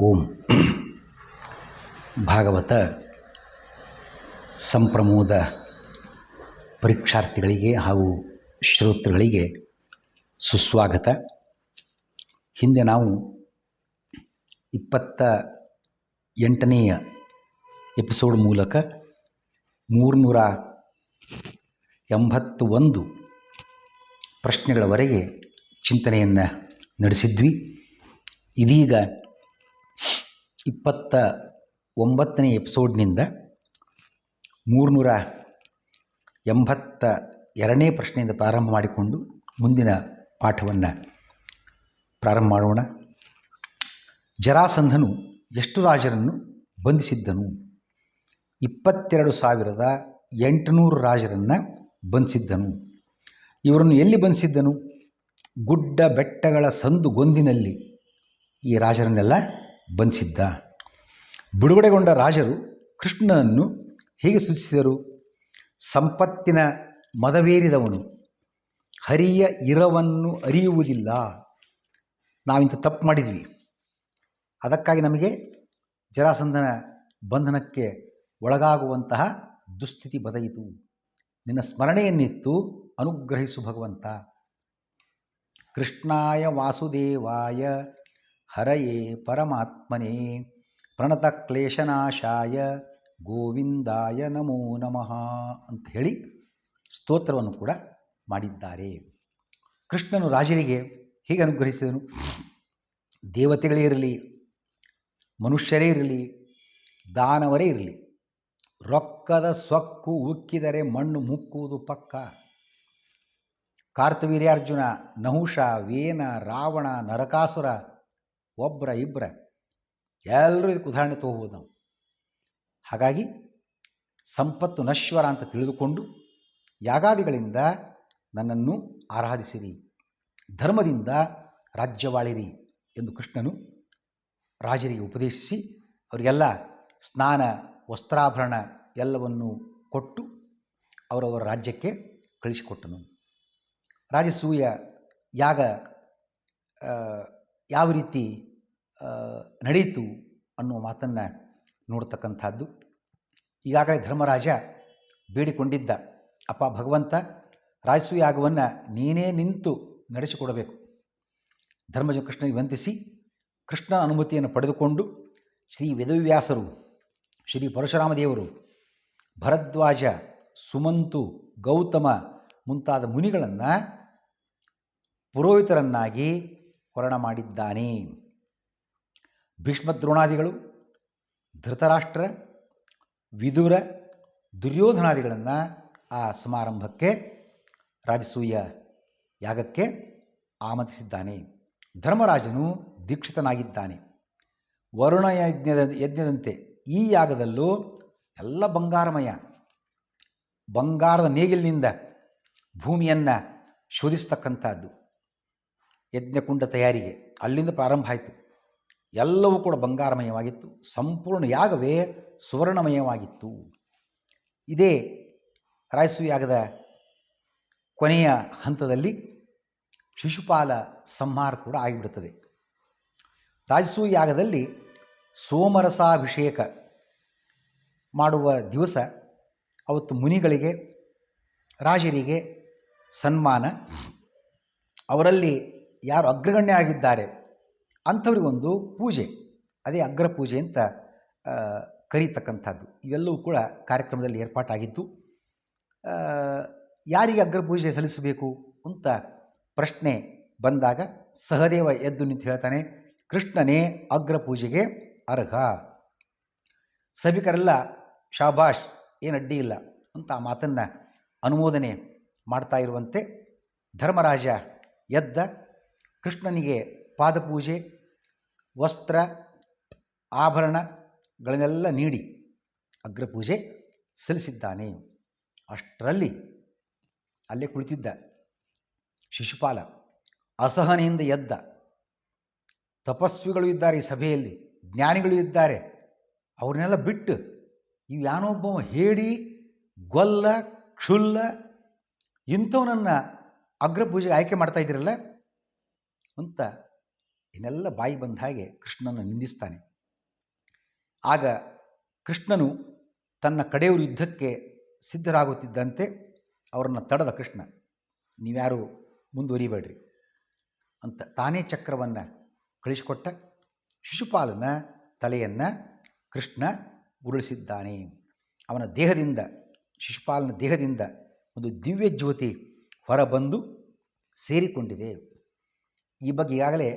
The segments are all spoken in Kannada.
ಓಂ. ಭಾಗವತ ಸಂಪ್ರಮೋದ ಪರೀಕ್ಷಾರ್ಥಿಗಳಿಗೆ ಹಾಗೂ ಶ್ರೋತೃಗಳಿಗೆ ಸುಸ್ವಾಗತ. ಹಿಂದೆ ನಾವು 28ನೆಯ ಎಪಿಸೋಡ್ ಮೂಲಕ 381 ಪ್ರಶ್ನೆಗಳವರೆಗೆ ಚಿಂತನೆಯನ್ನು ನಡೆಸಿದ್ವಿ. ಇದೀಗ 29ನೇ ಎಪಿಸೋಡ್ನಿಂದ 382ನೇ ಪ್ರಶ್ನೆಯಿಂದ ಪ್ರಾರಂಭ ಮಾಡಿಕೊಂಡು ಮುಂದಿನ ಪಾಠವನ್ನು ಪ್ರಾರಂಭ ಮಾಡೋಣ. ಜರಾಸಂಧನು ಎಷ್ಟು ರಾಜರನ್ನು ಬಂಧಿಸಿದ್ದನು? 22,800 ರಾಜರನ್ನು ಬಂಧಿಸಿದ್ದನು. ಇವರನ್ನು ಎಲ್ಲಿ ಬಂಧಿಸಿದ್ದನು? ಗುಡ್ಡ ಬೆಟ್ಟಗಳ ಸಂದು ಗೊಂದಿನಲ್ಲಿ ಈ ರಾಜರನ್ನೆಲ್ಲ ಬಂಧಿಸಿದ್ದ. ಬಿಡುಗಡೆಗೊಂಡ ರಾಜರು ಕೃಷ್ಣನನ್ನು ಹೇಗೆ ಸೂಚಿಸಿದರು? ಸಂಪತ್ತಿನ ಮದವೇರಿದವನು ಹರಿಯ ಇರವನ್ನು ಅರಿಯುವುದಿಲ್ಲ. ನಾವಿಂಥ ತಪ್ಪು ಮಾಡಿದ್ವಿ, ಅದಕ್ಕಾಗಿ ನಮಗೆ ಜರಾಸಂಧನ ಬಂಧನಕ್ಕೆ ಒಳಗಾಗುವಂತಹ ದುಸ್ಥಿತಿ ಬದಯಿತು. ನಿನ್ನ ಸ್ಮರಣೆಯನ್ನಿತ್ತು ಅನುಗ್ರಹಿಸು ಭಗವಂತ. ಕೃಷ್ಣಾಯ ವಾಸುದೇವಾಯ ಹರಯೇ ಪರಮಾತ್ಮನೇ ಪ್ರಣತ ಕ್ಲೇಶನಾಶಾಯ ಗೋವಿಂದಾಯ ನಮೋ ನಮಃ ಅಂತ ಹೇಳಿ ಸ್ತೋತ್ರವನ್ನು ಕೂಡ ಮಾಡಿದ್ದಾರೆ. ಕೃಷ್ಣನು ರಾಜರಿಗೆ ಹೇಗೆ ಅನುಗ್ರಹಿಸಿದನು? ದೇವತೆಗಳೇ ಇರಲಿ, ಮನುಷ್ಯರೇ ಇರಲಿ, ದಾನವರೇ ಇರಲಿ, ರೊಕ್ಕದ ಸೊಕ್ಕು ಉಕ್ಕಿದರೆ ಮಣ್ಣು ಮುಕ್ಕುವುದು ಪಕ್ಕ. ಕಾರ್ತವೀರ್ಯಾರ್ಜುನ, ನಹುಷ, ವೇನ, ರಾವಣ, ನರಕಾಸುರ, ಒಬ್ಬರ ಇಬ್ಬರ ಎಲ್ಲರೂ ಇದಕ್ಕೆ ಉದಾಹರಣೆ ತಗೋಬೋದು ನಾವು. ಹಾಗಾಗಿ ಸಂಪತ್ತು ನಶ್ವರ ಅಂತ ತಿಳಿದುಕೊಂಡು ಯಾಗಾದಿಗಳಿಂದ ನನ್ನನ್ನು ಆರಾಧಿಸಿರಿ, ಧರ್ಮದಿಂದ ರಾಜ್ಯವಾಳಿರಿ ಎಂದು ಕೃಷ್ಣನು ರಾಜರಿಗೆ ಉಪದೇಶಿಸಿ ಅವರಿಗೆಲ್ಲ ಸ್ನಾನ, ವಸ್ತ್ರಾಭರಣ ಎಲ್ಲವನ್ನು ಕೊಟ್ಟು ಅವರವರ ರಾಜ್ಯಕ್ಕೆ ಕಳಿಸಿಕೊಟ್ಟನು. ರಾಜಸೂಯ ಯಾಗ ಯಾವ ರೀತಿ ನಡೆಯಿತು ಅನ್ನುವ ಮಾತನ್ನು ನೋಡ್ತಕ್ಕಂಥದ್ದು. ಈಗಾಗಲೇ ಧರ್ಮರಾಜ ಬೇಡಿಕೊಂಡಿದ್ದ, ಅಪ್ಪ ಭಗವಂತ, ರಾಜಸೂಯ ಯಾಗವನ್ನು ನೀನೇ ನಿಂತು ನಡೆಸಿಕೊಡಬೇಕು. ಧರ್ಮಜ ಕೃಷ್ಣನಿಗೆ ವಂದಿಸಿ ಕೃಷ್ಣನ ಅನುಮತಿಯನ್ನು ಪಡೆದುಕೊಂಡು ಶ್ರೀ ವೇದವ್ಯಾಸರು, ಶ್ರೀ ಪರಶುರಾಮ ದೇವರು, ಭರದ್ವಾಜ, ಸುಮಂತು, ಗೌತಮ ಮುಂತಾದ ಮುನಿಗಳನ್ನು ಪುರೋಹಿತರನ್ನಾಗಿ ಹೊರಣ ಮಾಡಿದ್ದಾನೆ. ಭೀಷ್ಮದ್ರೋಣಾದಿಗಳು, ಧೃತರಾಷ್ಟ್ರ, ವಿದುರ, ದುರ್ಯೋಧನಾದಿಗಳನ್ನು ಆ ಸಮಾರಂಭಕ್ಕೆ, ರಾಜಸೂಯ ಯಾಗಕ್ಕೆ ಆಮಂತ್ರಿಸಿದ್ದಾನೆ. ಧರ್ಮರಾಜನು ದೀಕ್ಷಿತನಾಗಿದ್ದಾನೆ. ವರುಣ ಯಜ್ಞದಂತೆ ಈ ಯಾಗದಲ್ಲೂ ಎಲ್ಲ ಬಂಗಾರಮಯ, ಬಂಗಾರದ ನೇಗಿಲಿನಿಂದ ಭೂಮಿಯನ್ನು ಶೋಧಿಸ್ತಕ್ಕಂಥದ್ದು. ಯಜ್ಞಕುಂಡ ತಯಾರಿಗೆ ಅಲ್ಲಿಂದ ಪ್ರಾರಂಭ ಆಯಿತು. ಎಲ್ಲವೂ ಕೂಡ ಬಂಗಾರಮಯವಾಗಿತ್ತು. ಸಂಪೂರ್ಣ ಯಾಗವೇ ಸುವರ್ಣಮಯವಾಗಿತ್ತು. ಇದೇ ರಾಜಸೂಯ ಯಾಗದ ಕೊನೆಯ ಹಂತದಲ್ಲಿ ಶಿಶುಪಾಲ ಸಂಹಾರ ಕೂಡ ಆಗಿಬಿಡುತ್ತದೆ. ರಾಜಸೂಯ ಯಾಗದಲ್ಲಿ ಸೋಮರಸಾಭಿಷೇಕ ಮಾಡುವ ದಿವಸ ಅವತ್ತು ಮುನಿಗಳಿಗೆ, ರಾಜರಿಗೆ ಸನ್ಮಾನ. ಅವರಲ್ಲಿ ಯಾರು ಅಗ್ರಗಣ್ಯ ಆಗಿದ್ದಾರೆ ಅಂಥವ್ರಿಗೊಂದು ಪೂಜೆ, ಅದೇ ಅಗ್ರ ಪೂಜೆ ಅಂತ ಕರೀತಕ್ಕಂಥದ್ದು. ಇವೆಲ್ಲವೂ ಕೂಡ ಕಾರ್ಯಕ್ರಮದಲ್ಲಿ ಏರ್ಪಾಟಾಗಿದ್ದು. ಯಾರಿಗೆ ಅಗ್ರ ಪೂಜೆ ಸಲ್ಲಿಸಬೇಕು ಅಂತ ಪ್ರಶ್ನೆ ಬಂದಾಗ ಸಹದೇವ ಎದ್ದು ನಿಂತು ಹೇಳ್ತಾನೆ, ಕೃಷ್ಣನೇ ಅಗ್ರ ಪೂಜೆಗೆ ಅರ್ಹ. ಸಭಿಕರೆಲ್ಲ ಶಾಬಾಷ್, ಏನು ಅಡ್ಡಿ ಇಲ್ಲ ಅಂತ ಆ ಮಾತನ್ನು ಅನುಮೋದನೆ ಮಾಡ್ತಾ ಇರುವಂತೆ ಧರ್ಮರಾಜ ಎದ್ದ. ಕೃಷ್ಣನಿಗೆ ಪಾದಪೂಜೆ, ವಸ್ತ್ರ, ಆಭರಣಗಳನ್ನೆಲ್ಲ ನೀಡಿ ಅಗ್ರಪೂಜೆ ಸಲ್ಲಿಸಿದ್ದಾನೆ. ಅಷ್ಟರಲ್ಲಿ ಅಲ್ಲೇ ಕುಳಿತಿದ್ದ ಶಿಶುಪಾಲ ಅಸಹನೆಯಿಂದ ಎದ್ದ. ತಪಸ್ವಿಗಳು ಇದ್ದಾರೆ ಈ ಸಭೆಯಲ್ಲಿ, ಜ್ಞಾನಿಗಳು ಇದ್ದಾರೆ, ಅವ್ರನ್ನೆಲ್ಲ ಬಿಟ್ಟು ಇವು ಯಾನೊಬ್ಬ ಹೇಡಿ, ಗೊಲ್ಲ, ಕ್ಷುಲ್ಲ ಇಂಥವನನ್ನು ಅಗ್ರಪೂಜೆಗೆ ಆಯ್ಕೆ ಮಾಡ್ತಾ ಇದ್ದೀರಲ್ಲ ಅಂತ ಇನ್ನೆಲ್ಲ ಬಾಯಿ ಬಂದ ಹಾಗೆ ಕೃಷ್ಣನನ್ನು ನಿಂದಿಸ್ತಾನೆ. ಆಗ ಕೃಷ್ಣನು ತನ್ನ ಕಡೆಯವರು ಯುದ್ಧಕ್ಕೆ ಸಿದ್ಧರಾಗುತ್ತಿದ್ದಂತೆ ಅವರನ್ನು ತಡೆದ ಕೃಷ್ಣ, ನೀವ್ಯಾರು ಮುಂದುವರಿಬೇಡ್ರಿ ಅಂತ ತಾನೇ ಚಕ್ರವನ್ನು ಕಳಿಸಿಕೊಟ್ಟ. ಶಿಶುಪಾಲನ ತಲೆಯನ್ನು ಕೃಷ್ಣ ಉರುಳಿಸಿದ್ದಾನೆ. ಅವನ ದೇಹದಿಂದ, ಶಿಶುಪಾಲನ ದೇಹದಿಂದ ಒಂದು ದಿವ್ಯ ಜ್ಯೋತಿ ಹೊರಬಂದು ಸೇರಿಕೊಂಡಿದೆ. ಈ ಬಗ್ಗೆ ಈಗಾಗಲೇ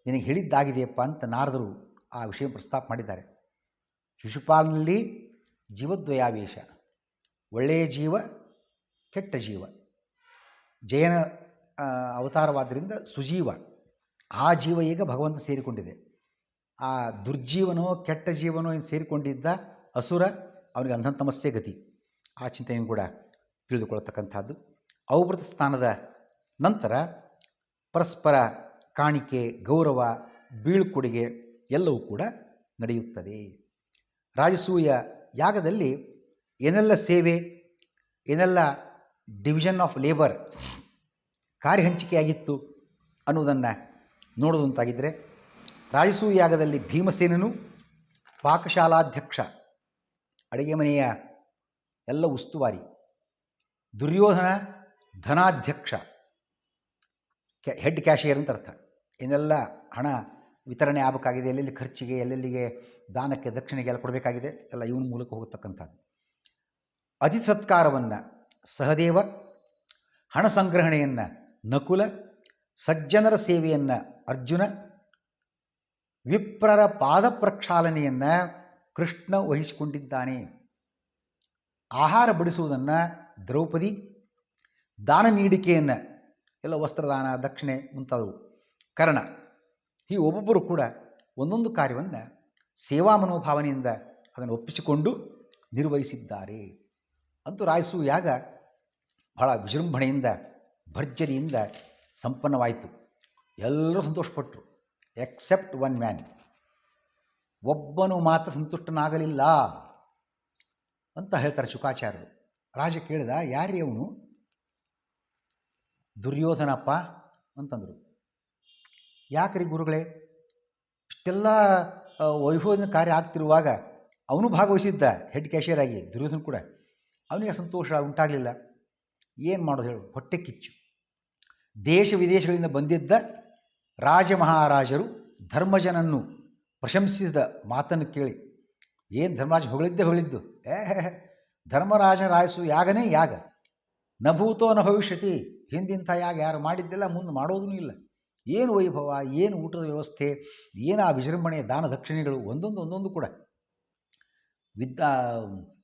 ನಿನಗೆ ಹೇಳಿದ್ದಾಗಿದೆಯಪ್ಪ ಅಂತ ನಾರದರು ಆ ವಿಷಯ ಪ್ರಸ್ತಾಪ ಮಾಡಿದ್ದಾರೆ. ಶಿಶುಪಾಲನಲ್ಲಿ ಜೀವದ್ವಯಾವೇಶ, ಒಳ್ಳೆಯ ಜೀವ, ಕೆಟ್ಟ ಜೀವ. ಜಯನ ಅವತಾರವಾದ್ದರಿಂದ ಸುಜೀವ, ಆ ಜೀವ ಈಗ ಭಗವಂತ ಸೇರಿಕೊಂಡಿದೆ. ಆ ದುರ್ಜೀವನೋ ಕೆಟ್ಟ ಜೀವನೋ ಏನು ಸೇರಿಕೊಂಡಿದ್ದ ಅಸುರ, ಅವನಿಗೆ ಅಂಧಂತಮಸ್ಸೇ ಗತಿ. ಆ ಚಿಂತೆಯನ್ನು ಕೂಡ ತಿಳಿದುಕೊಳ್ಳತಕ್ಕಂಥದ್ದು. ಔಭೃತ ಸ್ಥಾನದ ನಂತರ ಪರಸ್ಪರ ಕಾಣಿಕೆ, ಗೌರವ, ಬೀಳ್ಕೊಡುಗೆ ಎಲ್ಲವೂ ಕೂಡ ನಡೆಯುತ್ತದೆ. ರಾಜಸೂಯ ಯಾಗದಲ್ಲಿ ಏನೆಲ್ಲ ಸೇವೆ, ಏನೆಲ್ಲ ಡಿವಿಷನ್ ಆಫ್ ಲೇಬರ್, ಕಾರ್ಯ ಹಂಚಿಕೆಯಾಗಿತ್ತು ಅನ್ನುವುದನ್ನು ನೋಡೋದಂತಾಗಿದ್ದರೆ, ರಾಜಸೂಯ ಯಾಗದಲ್ಲಿ ಭೀಮಸೇನನು ಪಾಕಶಾಲಾಧ್ಯಕ್ಷ, ಅಡುಗೆ ಮನೆಯ ಎಲ್ಲ ಉಸ್ತುವಾರಿ. ದುರ್ಯೋಧನ ಧನಾಧ್ಯಕ್ಷ, ಹೆಡ್ ಕ್ಯಾಶಿಯರ್ ಅಂತ ಅರ್ಥ. ಏನೆಲ್ಲ ಹಣ ವಿತರಣೆ ಆಗಬೇಕಾಗಿದೆ, ಎಲ್ಲೆಲ್ಲಿ ಖರ್ಚಿಗೆ, ಎಲ್ಲೆಲ್ಲಿಗೆ ದಾನಕ್ಕೆ, ದಕ್ಷಿಣೆಗೆ ಎಲ್ಲ ಕೊಡಬೇಕಾಗಿದೆ, ಎಲ್ಲ ಇವನ ಮೂಲಕ ಹೋಗತಕ್ಕಂಥದ್ದು. ಅತಿಥಿ ಸತ್ಕಾರವನ್ನು ಸಹದೇವ, ಹಣ ಸಂಗ್ರಹಣೆಯನ್ನು ನಕುಲ, ಸಜ್ಜನರ ಸೇವೆಯನ್ನು ಅರ್ಜುನ, ವಿಪ್ರರ ಪಾದ ಪ್ರಕ್ಷಾಲನೆಯನ್ನು ಕೃಷ್ಣ ವಹಿಸಿಕೊಂಡಿದ್ದಾನೆ. ಆಹಾರ ಬಡಿಸುವುದನ್ನು ದ್ರೌಪದಿ, ದಾನ ನೀಡಿಕೆಯನ್ನು ಎಲ್ಲ ವಸ್ತ್ರದಾನ, ದಕ್ಷಿಣೆ ಮುಂತಾದವು ಕರ್ಣ. ಈ ಒಬ್ಬೊಬ್ಬರು ಕೂಡ ಒಂದೊಂದು ಕಾರ್ಯವನ್ನು ಸೇವಾ ಮನೋಭಾವನೆಯಿಂದ ಅದನ್ನು ಒಪ್ಪಿಸಿಕೊಂಡು ನಿರ್ವಹಿಸಿದ್ದಾರೆ. ಅಂತೂ ರಾಯಸೂಯ ಯಾಗ ಬಹಳ ವಿಜೃಂಭಣೆಯಿಂದ, ಭರ್ಜರಿಯಿಂದ ಸಂಪನ್ನವಾಯಿತು. ಎಲ್ಲರೂ ಸಂತೋಷಪಟ್ಟರು, ಎಕ್ಸೆಪ್ಟ್ ಒನ್ ಮ್ಯಾನ್. ಒಬ್ಬನು ಮಾತ್ರ ಸಂತುಷ್ಟನಾಗಲಿಲ್ಲ ಅಂತ ಹೇಳ್ತಾರೆ ಶುಕಾಚಾರ್ಯರು. ರಾಜ ಕೇಳಿದ, ಯಾರೇ ಅವನು? ದುರ್ಯೋಧನಪ್ಪ ಅಂತಂದರು. ಯಾಕ್ರಿ ಗುರುಗಳೇ, ಇಷ್ಟೆಲ್ಲ ವೈಭವದ ಕಾರ್ಯ ಆಗ್ತಿರುವಾಗ ಅವನು ಭಾಗವಹಿಸಿದ್ದ ಹೆಡ್ ಕ್ಯಾಶಿಯರ್ ಆಗಿ, ದುರ್ಯೋಧನ ಕೂಡ. ಅವನಿಗೆ ಸಂತೋಷ ಉಂಟಾಗಲಿಲ್ಲ. ಏನು ಮಾಡೋದು ಹೇಳು? ಹೊಟ್ಟೆ ಕಿಚ್ಚು. ದೇಶ ವಿದೇಶಗಳಿಂದ ಬಂದಿದ್ದ ರಾಜ ಮಹಾರಾಜರು ಧರ್ಮಜನನ್ನು ಪ್ರಶಂಸಿಸಿದ ಮಾತನ್ನು ಕೇಳಿ, ಏನು ಧರ್ಮರಾಜ ಹೊಗಳಿದ್ದು, ಧರ್ಮರಾಜ ರಾಯಸು ಯಾಗನೇ ಯಾಗ, ನಭೂತೋ ನ ಭವಿಷ್ಯತಿ. ಹಿಂದಿಂಥ ಯಾಗ ಯಾರು ಮಾಡಿದ್ದಿಲ್ಲ, ಮುಂದೆ ಮಾಡೋದೂ ಇಲ್ಲ. ಏನು ವೈಭವ, ಏನು ಊಟದ ವ್ಯವಸ್ಥೆ, ಏನು ಆ ವಿಜೃಂಭಣೆ, ದಾನ ದಕ್ಷಿಣೆಗಳು ಒಂದೊಂದು ಕೂಡ.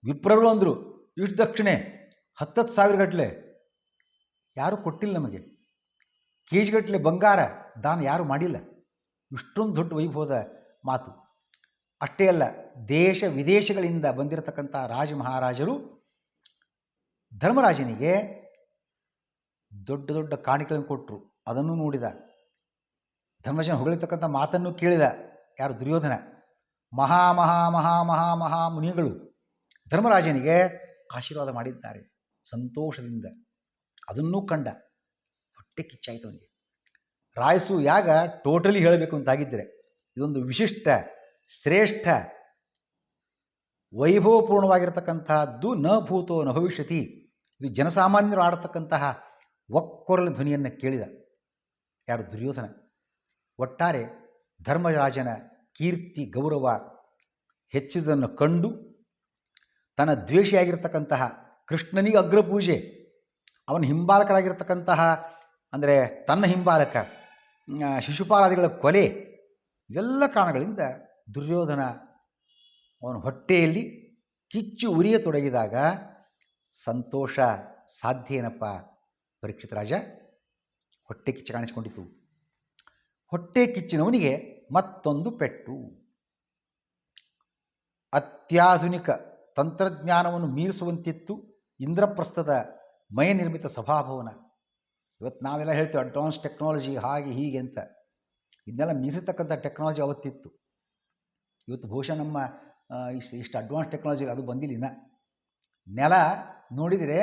ವಿಪ್ರರು ಅಂದರು, ಇಷ್ಟು ದಕ್ಷಿಣೆ 10,000 ಗಟ್ಟಲೆ ಯಾರೂ ಕೊಟ್ಟಿಲ್ಲ ನಮಗೆ. ಕೆ ಜಿ ಗಟ್ಟಲೆ ಬಂಗಾರ ದಾನ ಯಾರೂ ಮಾಡಿಲ್ಲ. ಇಷ್ಟೊಂದು ದೊಡ್ಡ ವೈಭವದ ಮಾತು. ಅಷ್ಟೇ ಅಲ್ಲ, ದೇಶ ವಿದೇಶಗಳಿಂದ ಬಂದಿರತಕ್ಕಂಥ ರಾಜ ಮಹಾರಾಜರು ಧರ್ಮರಾಜನಿಗೆ ದೊಡ್ಡ ದೊಡ್ಡ ಕಾಣಿಕೆಗಳನ್ನು ಕೊಟ್ಟರು. ಅದನ್ನು ನೋಡಿದ. ಧರ್ಮರಾಜನ ಹೊಗಳಿರ್ತಕ್ಕಂಥ ಮಾತನ್ನು ಕೇಳಿದ. ಯಾರು? ದುರ್ಯೋಧನ. ಮಹಾ ಮಹಾ ಮಹಾ ಮಹಾ ಮಹಾ ಮುನಿಗಳು ಧರ್ಮರಾಜನಿಗೆ ಆಶೀರ್ವಾದ ಮಾಡಿದ್ದಾರೆ ಸಂತೋಷದಿಂದ. ಅದನ್ನೂ ಕಂಡ. ಹೊಟ್ಟೆ ಕಿಚ್ಚಾಯಿತು ಅವನಿಗೆ. ರಾಯಸು ಯಾಗ ಟೋಟಲಿ ಹೇಳಬೇಕು ಅಂತಾಗಿದ್ದರೆ ಇದೊಂದು ವಿಶಿಷ್ಟ, ಶ್ರೇಷ್ಠ, ವೈಭವಪೂರ್ಣವಾಗಿರತಕ್ಕಂತಹದ್ದು. ನ ಭೂತೋ ನ ಭವಿಷ್ಯತಿ. ಇದು ಜನಸಾಮಾನ್ಯರು ಆಡತಕ್ಕಂತಹ ಒಕ್ಕೊರಲ ಧ್ವನಿಯನ್ನು ಕೇಳಿದ. ಯಾರು? ದುರ್ಯೋಧನ. ಒಟ್ಟಾರೆ ಧರ್ಮರಾಜನ ಕೀರ್ತಿ ಗೌರವ ಹೆಚ್ಚಿದನ್ನು ಕಂಡು ತನ್ನ ದ್ವೇಷಿಯಾಗಿರ್ತಕ್ಕಂತಹ ಕೃಷ್ಣನಿಗೆ ಅಗ್ರಪೂಜೆ, ಅವನ ಹಿಂಬಾಲಕರಾಗಿರ್ತಕ್ಕಂತಹ, ಅಂದರೆ ತನ್ನ ಹಿಂಬಾಲಕ ಶಿಶುಪಾಲಾದಿಗಳ ಕೊಲೆ, ಇವೆಲ್ಲ ಕಾರಣಗಳಿಂದ ದುರ್ಯೋಧನ ಅವನ ಹೊಟ್ಟೆಯಲ್ಲಿ ಕಿಚ್ಚು ಉರಿಯತೊಡಗಿದಾಗ ಸಂತೋಷ ಸಾಧ್ಯ ಏನಪ್ಪ ಪರೀಕ್ಷಿತ ರಾಜ? ಹೊಟ್ಟೆ ಕಿಚ್ಚು ಕಾಣಿಸಿಕೊಂಡಿತು. ಹೊಟ್ಟೆ ಕಿಚ್ಚಿನವನಿಗೆ ಮತ್ತೊಂದು ಪೆಟ್ಟು. ಅತ್ಯಾಧುನಿಕ ತಂತ್ರಜ್ಞಾನವನ್ನು ಮೀರಿಸುವಂತಿತ್ತು ಇಂದ್ರಪ್ರಸ್ಥದ ಮಯ ನಿರ್ಮಿತ ಸಭಾಭವನ. ಇವತ್ತು ನಾವೆಲ್ಲ ಹೇಳ್ತೀವಿ ಅಡ್ವಾನ್ಸ್ ಟೆಕ್ನಾಲಜಿ ಹಾಗೆ ಹೀಗೆ ಅಂತ. ಇದನ್ನೆಲ್ಲ ಮೀರಿಸತಕ್ಕಂಥ ಟೆಕ್ನಾಲಜಿ ಅವತ್ತಿತ್ತು. ಇವತ್ತು ಬಹುಶಃ ನಮ್ಮ ಇಷ್ಟು ಅಡ್ವಾನ್ಸ್ ಟೆಕ್ನಾಲಜಿ ಅದು ಬಂದಿಲ್ಲ ಇನ್ನು. ನೆಲ ನೋಡಿದರೆ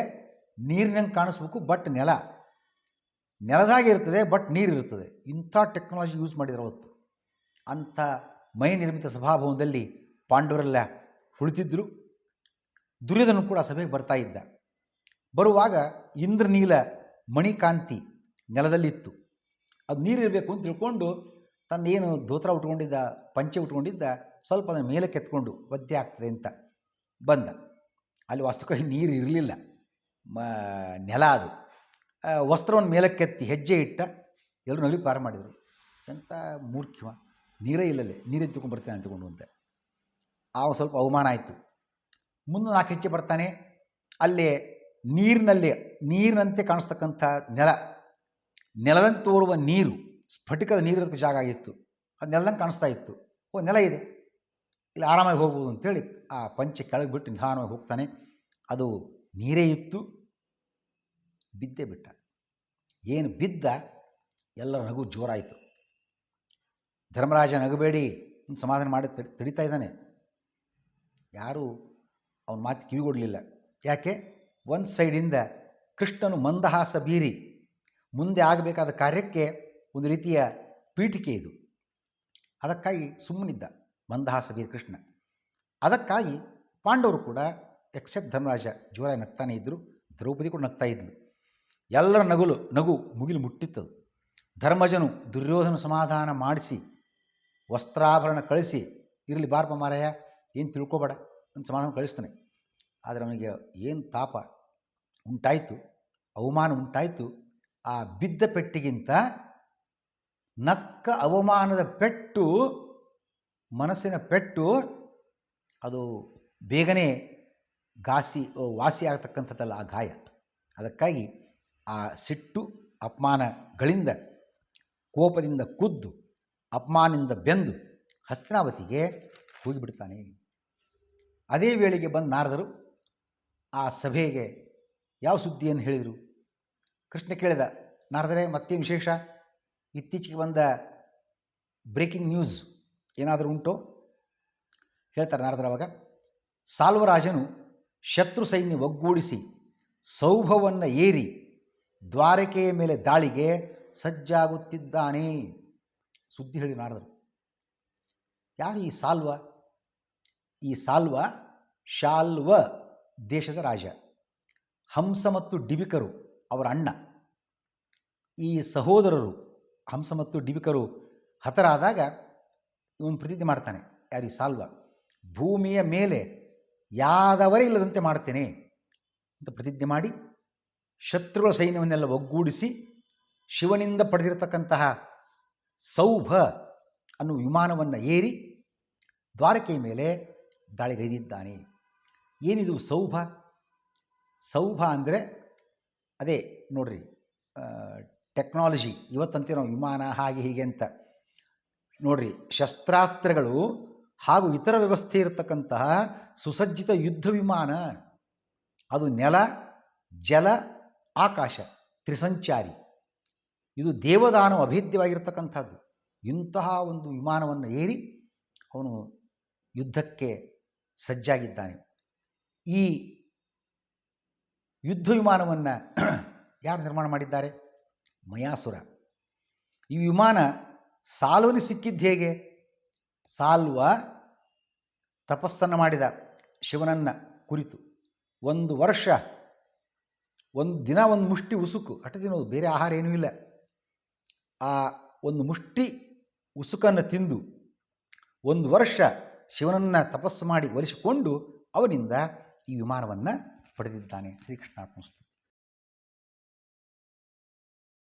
ನೀರಿನಂಗೆ ಕಾಣಿಸ್ಬೇಕು, ಬಟ್ ನೆಲದಾಗೆ ಇರ್ತದೆ, ಬಟ್ ನೀರಿರುತ್ತದೆ. ಇಂಥ ಟೆಕ್ನಾಲಜಿ ಯೂಸ್ ಮಾಡಿದ್ರು ಅವತ್ತು. ಅಂಥ ಮೈ ನಿರ್ಮಿತ ಸಭಾಭವನದಲ್ಲಿ ಪಾಂಡವರೆಲ್ಲ ಕುಳಿತಿದ್ದರು. ದುರ್ಯೋಧನ ಕೂಡ ಸಭೆಗೆ ಬರ್ತಾ ಇದ್ದ. ಬರುವಾಗ ಇಂದ್ರನೀಲ ಮಣಿಕಾಂತಿ ನೆಲದಲ್ಲಿತ್ತು. ಅದು ನೀರಿರಬೇಕು ಅಂತ ತಿಳ್ಕೊಂಡು ತನ್ನೇನು ಧೋತ್ರ ಉಟ್ಕೊಂಡಿದ್ದ, ಪಂಚೆ ಉಟ್ಕೊಂಡಿದ್ದ, ಸ್ವಲ್ಪ ಅದನ್ನು ಮೇಲಕ್ಕೆ ಎತ್ಕೊಂಡು ಒದ್ದೆ ಆಗ್ತದೆ ಅಂತ ಬಂದ. ಅಲ್ಲಿ ವಾಸ್ತವವಾಗಿ ನೀರು ಇರಲಿಲ್ಲ, ನೆಲ ಅದು. ವಸ್ತ್ರವನ್ನು ಮೇಲಕ್ಕೆತ್ತಿ ಹೆಜ್ಜೆ ಇಟ್ಟ. ಎಲ್ಲರೂ ನಲಿ ಪಾರ ಮಾಡಿದರು. ಎಂಥ ಮೂರ್ಖಿವ, ನೀರೇ ಇಲ್ಲಲ್ಲೇ, ನೀರು ಎತ್ಕೊಂಡು ಬರ್ತೇನೆ ಅಂತಕೊಂಡು ಅಂತ. ಸ್ವಲ್ಪ ಅವಮಾನ ಆಯಿತು. ಮುಂದೆ 4 ಹೆಜ್ಜೆ ಬರ್ತಾನೆ. ಅಲ್ಲೇ ನೀರಿನಂತೆ ಕಾಣಿಸ್ತಕ್ಕಂಥ ನೆಲದಂತೆ ತೋರುವ ನೀರು, ಸ್ಫಟಿಕದ ನೀರಿರೋದಕ್ಕೆ ಜಾಗ ಆಗಿತ್ತು. ಅದು ನೆಲದಂಗೆ ಕಾಣಿಸ್ತಾ ಇತ್ತು. ನೆಲ ಇದೆ, ಇಲ್ಲಿ ಆರಾಮಾಗಿ ಹೋಗ್ಬೋದು ಅಂಥೇಳಿ ಆ ಪಂಚೆ ಕೆಳಗೆ ಬಿಟ್ಟು ನಿಧಾನವಾಗಿ ಹೋಗ್ತಾನೆ. ಅದು ನೀರೇ ಇತ್ತು. ಬಿದ್ದೇ ಬಿಟ್ಟ. ಏನು ಬಿದ್ದ, ಎಲ್ಲರ ನಗು ಜೋರಾಯಿತು. ಧರ್ಮರಾಜ ನಗಬೇಡಿ ಸಮಾಧಾನ ಮಾಡಿ ತಡಿತಾ ಇದ್ದಾನೆ. ಯಾರೂ ಅವನ ಮಾತು ಕಿವಿಗೊಡಲಿಲ್ಲ. ಯಾಕೆ? ಒಂದು ಸೈಡಿಂದ ಕೃಷ್ಣನು ಮಂದಹಾಸ ಬೀರಿ ಮುಂದೆ ಆಗಬೇಕಾದ ಕಾರ್ಯಕ್ಕೆ ಒಂದು ರೀತಿಯ ಪೀಠಿಕೆ ಇದು. ಅದಕ್ಕಾಗಿ ಸುಮ್ಮನಿದ್ದ ಮಂದಹಾಸ ಬೀರಿ ಕೃಷ್ಣ. ಅದಕ್ಕಾಗಿ ಪಾಂಡವರು ಕೂಡ ಎಕ್ಸೆಪ್ಟ್ ಧರ್ಮರಾಜ ಜೋರಾಗಿ ನಗ್ತಾನೆ ಇದ್ದರು. ದ್ರೌಪದಿ ಕೂಡ ನಗ್ತಾ ಇದ್ಲು. ಎಲ್ಲರ ನಗು ಮುಗಿಲು ಮುಟ್ಟಿತ್ತದು. ಧರ್ಮಜನು ದುರ್ಯೋಧನ ಸಮಾಧಾನ ಮಾಡಿಸಿ ವಸ್ತ್ರಾಭರಣ ಕಳಿಸಿ, ಇರಲಿ ಬಾರಪ್ಪ ಮಾರಾಯ, ಏನು ತಿಳ್ಕೊಬೇಡ ಅಂತ ಸಮಾಧಾನ ಕಳಿಸ್ತಾನೆ. ಆದರೆ ಅವನಿಗೆ ಏನು ತಾಪ ಉಂಟಾಯಿತು, ಅವಮಾನ ಉಂಟಾಯಿತು. ಆ ಬಿದ್ದ ಪೆಟ್ಟಿಗಿಂತ ನಕ್ಕ ಅವಮಾನದ ಪೆಟ್ಟು, ಮನಸ್ಸಿನ ಪೆಟ್ಟು, ಅದು ಬೇಗನೆ ವಾಸಿ ಆಗ್ತಕ್ಕಂಥದ್ದಲ್ಲ ಆ ಗಾಯ. ಅದಕ್ಕಾಗಿ ಆ ಸಿಟ್ಟು ಅಪಮಾನಗಳಿಂದ, ಕೋಪದಿಂದ ಕುದ್ದು, ಅಪಮಾನದಿಂದ ಬೆಂದು ಹಸ್ತಿನಾವತಿಗೆ ಹೋಗಿಬಿಡ್ತಾನೆ. ಅದೇ ವೇಳೆಗೆ ಬಂದು ನಾರದರು ಆ ಸಭೆಗೆ ಯಾವ ಸುದ್ದಿಯನ್ನು ಹೇಳಿದರು? ಕೃಷ್ಣ ಕೇಳಿದ, ನಾರದರೆ ಮತ್ತೇನು ವಿಶೇಷ? ಇತ್ತೀಚೆಗೆ ಬಂದ ಬ್ರೇಕಿಂಗ್ ನ್ಯೂಸ್ ಏನಾದರೂ ಉಂಟೋ? ಹೇಳ್ತಾರೆ ನಾರದರು. ಅವಾಗ ಸಾಲ್ವರಾಜನು ಶತ್ರು ಸೈನ್ಯ ಒಗ್ಗೂಡಿಸಿ ಸೌಭವನ್ನು ಏರಿ ದ್ವಾರಕೆಯ ಮೇಲೆ ದಾಳಿಗೆ ಸಜ್ಜಾಗುತ್ತಿದ್ದಾನೆ. ಸುದ್ದಿ ಹೇಳಿ ನಾರದರು. ಯಾರು ಈ ಸಾಲ್ವ? ಈ ಸಾಲ್ವ ಶಾಲ್ವ ದೇಶದ ರಾಜ. ಹಂಸ ಮತ್ತು ಡಿಬಿಕರು ಅವರ ಅಣ್ಣ. ಈ ಸಹೋದರರು ಹಂಸ ಮತ್ತು ಡಿಬಿಕರು ಹತರಾದಾಗ ಇವನು ಪ್ರತಿಜ್ಞೆ ಮಾಡ್ತಾನೆ. ಯಾರು ಈ ಸಾಲ್ವ? ಭೂಮಿಯ ಮೇಲೆ ಯಾದವರೇ ಇಲ್ಲದಂತೆ ಮಾಡ್ತೇನೆ ಅಂತ ಪ್ರತಿಜ್ಞೆ ಮಾಡಿ ಶತ್ರುಗಳ ಸೈನ್ಯವನ್ನೆಲ್ಲ ಒಗ್ಗೂಡಿಸಿ ಶಿವನಿಂದ ಪಡೆದಿರತಕ್ಕಂತಹ ಸೌಭ ಅನ್ನುವ ವಿಮಾನವನ್ನು ಏರಿ ದ್ವಾರಕೆಯ ಮೇಲೆ ದಾಳಿಗೈದಿದ್ದಾನೆ. ಏನಿದು ಸೌಭ? ಸೌಭ ಅಂದರೆ ಅದೇ ನೋಡ್ರಿ, ಟೆಕ್ನಾಲಜಿ. ಇವತ್ತಂತೆ ನಾವು ವಿಮಾನ ಹಾಗೆ ಹೀಗೆ ಅಂತ ನೋಡ್ರಿ, ಶಸ್ತ್ರಾಸ್ತ್ರಗಳು ಹಾಗೂ ಇತರ ವ್ಯವಸ್ಥೆ ಇರತಕ್ಕಂತಹ ಸುಸಜ್ಜಿತ ಯುದ್ಧ ವಿಮಾನ. ಅದು ನೆಲ, ಜಲ, ಆಕಾಶ, ತ್ರಿಸಂಚಾರಿ. ಇದು ದೇವದಾನವ ಅಭೇದ್ಯವಾಗಿರ್ತಕ್ಕಂಥದ್ದು. ಇಂತಹ ಒಂದು ವಿಮಾನವನ್ನು ಏರಿ ಅವನು ಯುದ್ಧಕ್ಕೆ ಸಜ್ಜಾಗಿದ್ದಾನೆ. ಈ ಯುದ್ಧ ವಿಮಾನವನ್ನು ಯಾರು ನಿರ್ಮಾಣ ಮಾಡಿದ್ದಾರೆ? ಮಯಾಸುರ. ಈ ವಿಮಾನ ಸಾಲ್ವನಿಗೆ ಸಿಕ್ಕಿದ್ದು ಹೇಗೆ? ಸಾಲ್ವ ತಪಸ್ಸನ್ನು ಮಾಡಿದ ಶಿವನನ್ನು ಕುರಿತು 1 ವರ್ಷ, 1 ದಿನ 1 ಮುಷ್ಟಿ ಉಸುಕು ಅಷ್ಟು ತಿನ್ನೋದು, ಬೇರೆ ಆಹಾರ ಏನೂ ಇಲ್ಲ. ಆ 1 ಮುಷ್ಟಿ ಉಸುಕನ್ನು ತಿಂದು 1 ವರ್ಷ ಶಿವನನ್ನು ತಪಸ್ಸು ಮಾಡಿ ಒಲಿಸಿಕೊಂಡು ಅವನಿಂದ ಈ ವಿಮಾನವನ್ನು ಪಡೆದಿದ್ದಾನೆ. ಶ್ರೀಕೃಷ್ಣಾರ್ಪಣಮಸ್ತು.